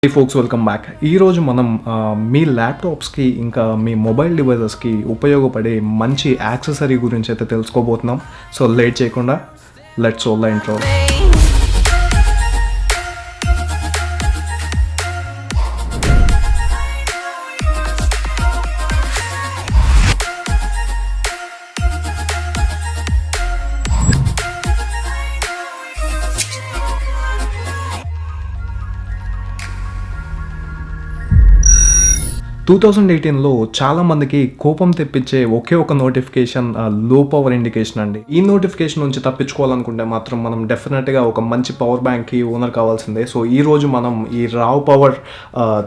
హే folks, welcome back. ఈరోజు మనం మీ ల్యాప్టాప్స్కి ఇంకా మీ మొబైల్ డివైజెస్కి ఉపయోగపడే మంచి యాక్సెసరీ గురించి అయితే తెలుసుకోబోతున్నాం. సో లేట్ చేయకుండా లెట్స్ రోల్ ద ఇంట్రో. 2018లో చాలా మందికి కోపం తెప్పించే ఒకే ఒక నోటిఫికేషన్ లో పవర్ ఇండికేషన్ అండి. ఈ నోటిఫికేషన్ నుంచి తప్పించుకోవాలనుకుంటే మాత్రం మనం డెఫినెట్గా ఒక మంచి పవర్ బ్యాంక్కి ఓనర్ కావాల్సిందే. సో ఈ రోజు మనం ఈ Rao power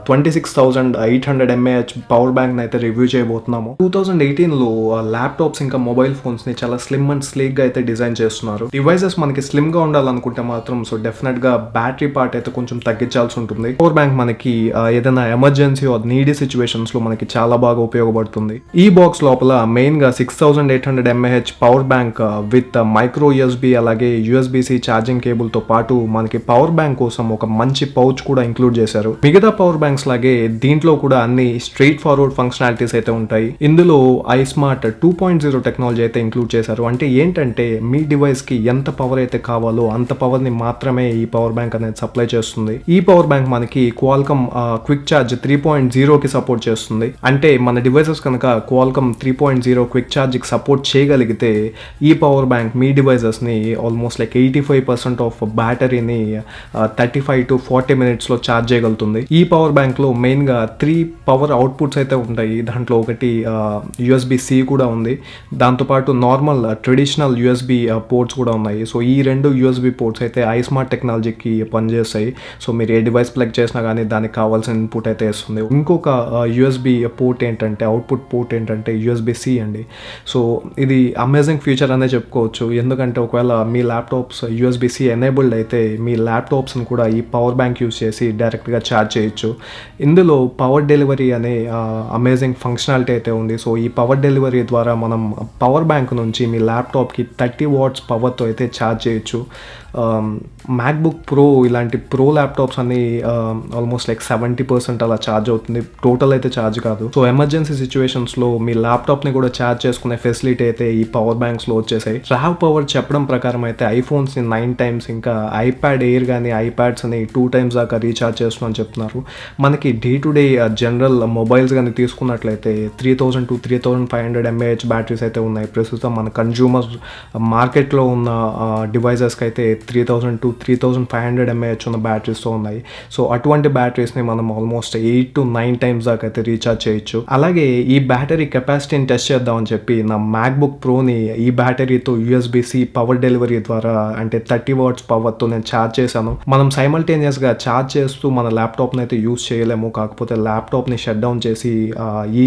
26,800 mAh power bank అయితే రివ్యూ చేయబోతున్నాము. 2018లో ల్యాప్టాప్స్ ఇంకా మొబైల్ ఫోన్స్ ని చాలా స్లిమ్ అండ్ స్లీక్ గా అయితే డిజైన్ చేస్తున్నారు. డివైసెస్ మనకి స్లిమ్ గా ఉండాలనుకుంటే మాత్రం సో డెఫినెట్ గా బ్యాటరీ పార్ట్ అయితే కొంచెం తగ్గించాల్సి ఉంటుంది. పవర్ బ్యాంక్ మనకి ఏదైనా ఎమర్జెన్సీ ఆర్ నీడీ సిచ్యువేషన్ లో మనకి చాలా బాగా ఉపయోగపడుతుంది. ఈ బాక్స్ లోపల మెయిన్ గా 6,800 mAh power bank with micro USB అలాగే యూఎస్బిసి ఛార్జింగ్ కేబుల్ తో పాటు మనకి పవర్ బ్యాంక్ కోసం ఒక మంచి పౌచ్ కూడా ఇంక్లూడ్ చేశారు. మిగతా పవర్ బ్యాంక్స్ లాగే దీంట్లో కూడా అన్ని స్ట్రైట్ ఫార్వర్డ్ ఫంక్షనాలిటీస్ అయితే ఉంటాయి. ఇందులో ఐస్మార్ట్ 2.0 టెక్నాలజీ అయితే ఇంక్లూడ్ చేశారు. అంటే ఏంటంటే మీ డివైస్ కి ఎంత పవర్ అయితే కావాలో అంత పవర్ ని మాత్రమే ఈ పవర్ బ్యాంక్ అనేది సప్లై చేస్తుంది. ఈ పవర్ బ్యాంక్ మనకి క్వాల్కమ్ క్విక్ ఛార్జ్ 3.0 కి సపోర్ట్ చేస్తుంది. అంటే మన డివైసెస్ కనుక క్వాల్కమ్ 3.0 క్విక్ ఛార్జ్ కి సపోర్ట్ చేయగలిగితే ఈ పవర్ బ్యాంక్ మీ డివైసెస్ ని ఆల్మోస్ట్ లైక్ 85% ఆఫ్ బ్యాటరీని 35 to 40 minutes లో ఛార్జ్ చేయగలుగుతుంది. ఈ పవర్ బ్యాంక్ లో మెయిన్ గా 3 పవర్ అవుట్పుట్స్ అయితే ఉంటాయి. దాంట్లో ఒకటి USB-C కూడా ఉంది. దాంతోపాటు నార్మల్ ట్రెడిషనల్ USB పోర్ట్స్ కూడా ఉన్నాయి. సో ఈ రెండు USB పోర్ట్స్ అయితే ఐస్మార్ట్ టెక్నాలజీకి పనిచేస్తాయి. సో మీరు ఏ డివైస్ ప్లగ్ చేసినా కానీ దానికి కావాల్సిన ఇన్పుట్ అయితే ఇస్తుంది. ఇంకొక USB పోర్ట్ ఏంటంటే అవుట్పుట్ పోర్ట్ ఏంటంటే USB-C అండి. సో ఇది అమేజింగ్ ఫీచర్ అనే చెప్పుకోవచ్చు. ఎందుకంటే ఒకవేళ మీ ల్యాప్టాప్స్ USB-C ఎనేబుల్డ్ అయితే మీ ల్యాప్టాప్స్ని కూడా ఈ పవర్ బ్యాంక్ యూస్ చేసి డైరెక్ట్గా ఛార్జ్ చేయొచ్చు. ఇందులో పవర్ డెలివరీ అనే అమేజింగ్ ఫంక్షనాలిటీ అయితే ఉంది. సో ఈ పవర్ డెలివరీ ద్వారా మనం పవర్ బ్యాంక్ నుంచి మీ ల్యాప్టాప్కి 30 watts పవర్తో అయితే ఛార్జ్ చేయొచ్చు. మ్యాక్బుక్ ప్రో ఇలాంటి ప్రో ల్యాప్టాప్స్ అన్ని ఆల్మోస్ట్ లైక్ 70% అలా ఛార్జ్ అవుతుంది. టోటల్ అయితే ఛార్జ్ కాదు. సో ఎమర్జెన్సీ సిచ్యువేషన్స్లో మీ ల్యాప్టాప్ని కూడా ఛార్జ్ చేసుకునే ఫెసిలిటీ అయితే ఈ పవర్ బ్యాంక్స్లో వచ్చేసాయి. రావ్ పవర్ చెప్పడం ప్రకారం అయితే ఐఫోన్స్ని 9 times ఇంకా ఐప్యాడ్ ఎయిర్ కానీ ఐప్యాడ్స్ని 2 times దాకా రీఛార్జ్ చేస్తున్నామని చెప్తున్నారు. మనకి day to day general mobiles కానీ తీసుకున్నట్లయితే 3,000 to 3,500 mAh బ్యాటరీస్ అయితే ఉన్నాయి. ప్రస్తుతం మన కన్జ్యూమర్ మార్కెట్లో ఉన్న డివైజెస్కి అయితే 3,000 to 3,500 mAh ఉన్న బ్యాటరీస్తో ఉన్నాయి. సో అటువంటి బ్యాటరీస్ని మనం ఆల్మోస్ట్ 8 to 9 times దాకా అయితే రీఛార్జ్ చేయొచ్చు. అలాగే ఈ బ్యాటరీ కెపాసిటీని టెస్ట్ చేద్దామని చెప్పి నా మ్యాక్బుక్ ప్రోని ఈ బ్యాటరీతో USB-C పవర్ డెలివరీ ద్వారా అంటే 30 watts పవర్తో నేను ఛార్జ్ చేశాను. మనం సైమల్టేనియస్గా ఛార్జ్ చేస్తూ మన ల్యాప్టాప్ని అయితే యూస్ చేయలేము. కాకపోతే ల్యాప్టాప్ని షట్ డౌన్ చేసి ఈ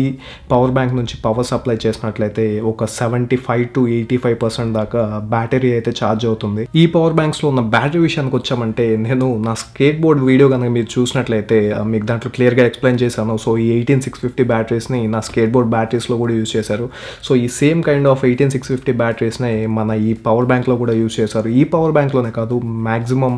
పవర్ బ్యాంక్ నుంచి పవర్ సప్లై చేసినట్లయితే ఒక 75 to 85% దాకా బ్యాటరీ అయితే ఛార్జ్ అవుతుంది. ఈ పవర్ బ్యాంక్స్లో ఉన్న బ్యాటరీ విషయానికి వచ్చామంటే నేను నా స్కేట్ బోర్డ్ వీడియో కనుక మీరు చూసినట్లయితే మీకు దాంట్లో క్లియర్గా ఎక్స్ప్లెయిన్ చేశాను. సో ఈ 18650 బ్యాటరీస్ని నా స్కేట్ బోర్డ్ బ్యాటరీస్లో కూడా యూజ్ చేశారు. సో ఈ సేమ్ కైండ్ ఆఫ్ 18650 బ్యాటరీస్ని మన ఈ పవర్ బ్యాంక్లో కూడా యూజ్ చేశారు. ఈ పవర్ బ్యాంక్లోనే కాదు, మ్యాక్సిమం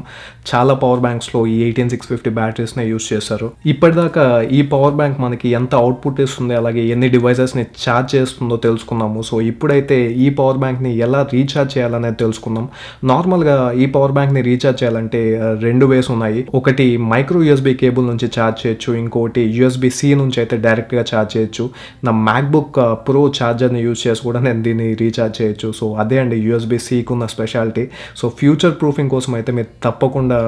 చాలా పవర్ బ్యాంక్స్లో ఈ 18650 బ్యాటరీస్ని యూజ్ చేశారు. ఇప్పటిదాకా ఈ పవర్ బ్యాంక్ మనకి ఎంత అవుట్పుట్ ఇస్తుంది అలాగే ఎన్ని డివైజెస్ని ఛార్జ్ చేస్తుందో తెలుసుకున్నాము. సో ఇప్పుడైతే ఈ పవర్ బ్యాంక్ని ఎలా రీఛార్జ్ చేయాలనేది తెలుసుకుందాం. నార్మల్గా ఈ పవర్ బ్యాంక్ని రీఛార్జ్ చేయాలంటే 2 ways ఉన్నాయి. ఒకటి మైక్రో యూఎస్బి కేబుల్ నుంచి ఛార్జ్ చేయొచ్చు, ఇంకోటి USB-C నుంచి అయితే డైరెక్ట్గా ఛార్జ్ చేయొచ్చు. నా మ్యాక్బుక్ ప్రో ఛార్జర్ని యూజ్ చేసి కూడా నేను దీన్ని రీఛార్జ్ చేయొచ్చు. సో అదే అండి USB-Cకి ఉన్న స్పెషాలిటీ. సో ఫ్యూచర్ ప్రూఫింగ్ కోసం అయితే మీరు తప్పకుండా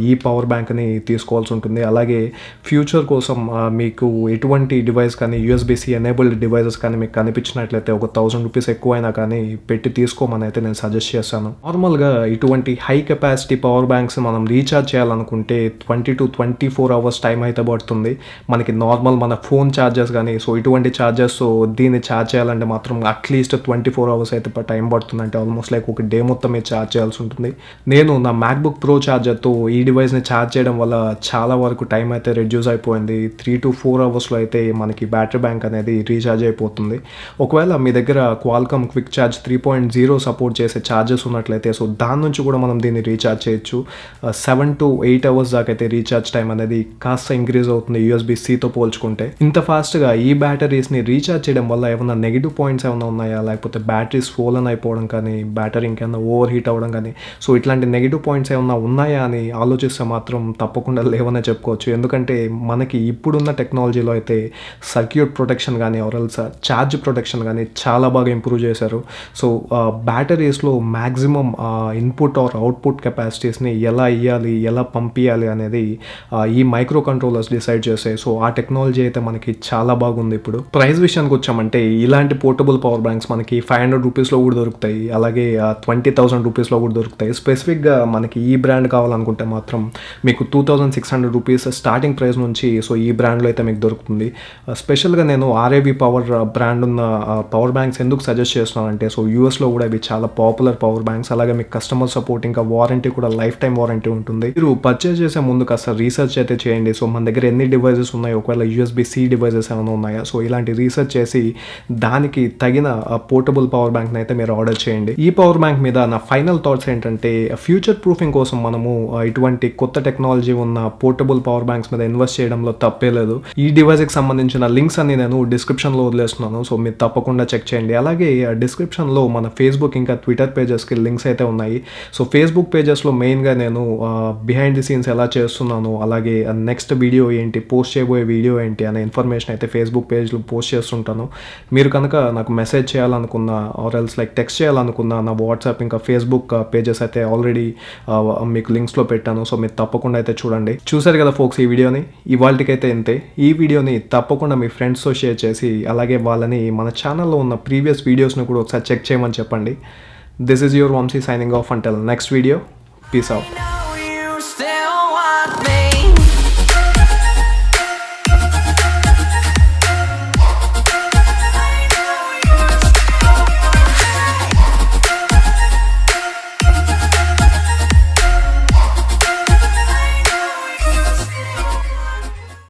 ఈ పవర్ బ్యాంక్ని తీసుకోవాల్సి ఉంటుంది. అలాగే ఫ్యూచర్ కోసం మీకు ఎటువంటి డివైస్ కానీ USB-C ఎనేబుల్డ్ డివైజెస్ కానీ మీకు కనిపించినట్లయితే ఒక 1000 rupees ఎక్కువైనా కానీ పెట్టి తీసుకోమని అయితే నేను సజెస్ట్ చేస్తాను. నార్మల్గా ఇటువంటి హై కెపాసిటీ పవర్ బ్యాంక్స్ మనం రీఛార్జ్ చేయాలనుకుంటే 20 to 24 hours టైం అయితే పడుతుంది. మనకి నార్మల్ మన ఫోన్ ఛార్జెస్ కానీ సో ఇటువంటి ఛార్జెస్ దీన్ని ఛార్జ్ చేయాలంటే మాత్రం అట్లీస్ట్ 24 hours అయితే టైం పడుతుంది. అంటే ఆల్మోస్ట్ లైక్ ఒక డే మొత్తం మీరు ఛార్జ్ చేయాల్సి ఉంటుంది. నేను నా మ్యాక్బుక్ ప్రో ఛార్జర్తో ఈ డివైస్ని ఛార్జ్ చేయడం వల్ల చాలా వరకు టైం అయితే రెడ్యూస్ అయిపోయింది. 3 to 4 hours అయితే మనకి బ్యాటరీ బ్యాంక్ అనేది రీఛార్జ్ అయిపోతుంది. ఒకవేళ మీ దగ్గర క్వాల్కమ్ క్విక్ ఛార్జ్ 3.0 సపోర్ట్ చేసే ఛార్జెస్ ఉన్నట్లయితే సో దాని నుంచి కూడా కూడా మనం దీన్ని రీఛార్జ్ చేయొచ్చు. 7 to 8 అవర్స్ దాకా అయితే రీఛార్జ్ టైం అనేది కాస్త ఇంక్రీజ్ అవుతుంది USB-Cతో పోల్చుకుంటే. ఇంత ఫాస్ట్గా ఈ బ్యాటరీస్ని రీఛార్జ్ చేయడం వల్ల ఏమైనా నెగిటివ్ పాయింట్స్ ఏమైనా ఉన్నాయా, లేకపోతే బ్యాటరీస్ ఫోలన్ అయిపోవడం కానీ, బ్యాటరీ ఇంకేమైనా ఓవర్ హీట్ అవ్వడం కానీ, సో ఇట్లాంటి నెగిటివ్ పాయింట్స్ ఏమైనా ఉన్నాయా అని ఆలోచిస్తే మాత్రం తప్పకుండా లేవనే చెప్పుకోవచ్చు. ఎందుకంటే మనకి ఇప్పుడున్న టెక్నాలజీలో అయితే సర్క్యూట్ ప్రొటెక్షన్ కానీ ఆర్ఎల్స్ ఛార్జ్ ప్రొటెక్షన్ కానీ చాలా బాగా ఇంప్రూవ్ చేశారు. సో బ్యాటరీస్లో మ్యాక్సిమం ఇన్పుట్ ఆర్ అవుట్పుట్ కెపాసిటీస్ని ఎలా ఇవ్వాలి, ఎలా పంపించాలి అనేది ఈ మైక్రో కంట్రోలర్స్ డిసైడ్ చేస్తాయి. సో ఆ టెక్నాలజీ అయితే మనకి చాలా బాగుంది. ఇప్పుడు ప్రైస్ విషయానికి వచ్చామంటే ఇలాంటి పోర్టబుల్ పవర్ బ్యాంక్స్ మనకి 500 రూపీస్లో కూడా దొరుకుతాయి, అలాగే 20,000 రూపీస్లో కూడా దొరుకుతాయి. స్పెసిఫిక్గా మనకి ఈ బ్రాండ్ కావాలనుకుంటే మాత్రం మీకు 2,600 రూపీస్ స్టార్టింగ్ ప్రైస్ నుంచి సో ఈ బ్రాండ్లో అయితే మీకు దొరుకుతుంది. స్పెషల్గా నేను ఆర్ఏవి పవర్ బ్రాండ్ ఉన్న పవర్ బ్యాంక్స్ ఎందుకు సజెస్ట్ చేస్తున్నానంటే, సో యూఎస్లో కూడా ఇవి చాలా పాపులర్ పవర్ బ్యాంక్స్. అలాగే మీకు కస్టమర్ సపోర్ట్ ఇంకా వారంటీ కూడా లైఫ్ టైం వారంటీ ఉంటుంది. మీరు పర్చేస్ చేసే ముందు కాస్త రీసెర్చ్ అయితే చేయండి. సో మన దగ్గర ఎన్ని డివైజెస్ ఉన్నాయి, ఒకవేళ USB-C డివైజెస్ ఏమైనా ఉన్నాయా, సో ఇలాంటి రీసెర్చ్ చేసి దానికి తగిన పోర్టబుల్ పవర్ బ్యాంక్ని అయితే మీరు ఆర్డర్ చేయండి. ఈ పవర్ బ్యాంక్ మీద నా ఫైనల్ థాట్స్ ఏంటంటే, ఫ్యూచర్ ప్రూఫింగ్ కోసం మనము ఇటువంటి కొత్త టెక్నాలజీ ఉన్న పోర్టబుల్ పవర్ బ్యాంక్స్ మీద ఇన్వెస్ట్ చేయడంలో తప్పే లేదు. ఈ డివైస్కి సంబంధించిన లింక్స్ అన్ని నేను డిస్క్రిప్షన్లో వదిలేస్తున్నాను, సో మీరు తప్పకుండా చెక్ చేయండి. అలాగే డిస్క్రిప్షన్లో మన ఫేస్బుక్ ఇంకా ట్విట్టర్ పేజెస్కి లింక్స్ అయితే ఉన్నాయి. సో ఫేస్బుక్ పేజెస్లో మెయిన్గా నేను బిహైండ్ ది సీన్స్ ఎలా చేస్తున్నాను, అలాగే నెక్స్ట్ వీడియో ఏంటి, పోస్ట్ చేయబోయే వీడియో ఏంటి అనే ఇన్ఫర్మేషన్ అయితే ఫేస్బుక్ పేజ్లో పోస్ట్ చేస్తుంటాను. మీరు కనుక నాకు మెసేజ్ చేయాలనుకున్న ఆర్ ఎల్స్ లైక్ టెక్స్ట్ చేయాలనుకున్న నా వాట్సాప్ ఇంకా ఫేస్బుక్ పేజెస్ అయితే ఆల్రెడీ మీకు లింక్స్లో పెట్టాను. సో మీరు తప్పకుండా అయితే చూడండి. చూసారు కదా ఫోక్స్ ఈ వీడియోని, ఇవాళకైతే ఇంతే. ఈ వీడియోని తప్పకుండా మీ ఫ్రెండ్స్తో షేర్ చేసి అలాగే వాళ్ళని మన ఛానల్లో ఉన్న ప్రీవియస్ వీడియోస్ని కూడా ఒకసారి చెక్ చేయమని చెప్పండి. This is your Vamshi signing off until next video. Peace out.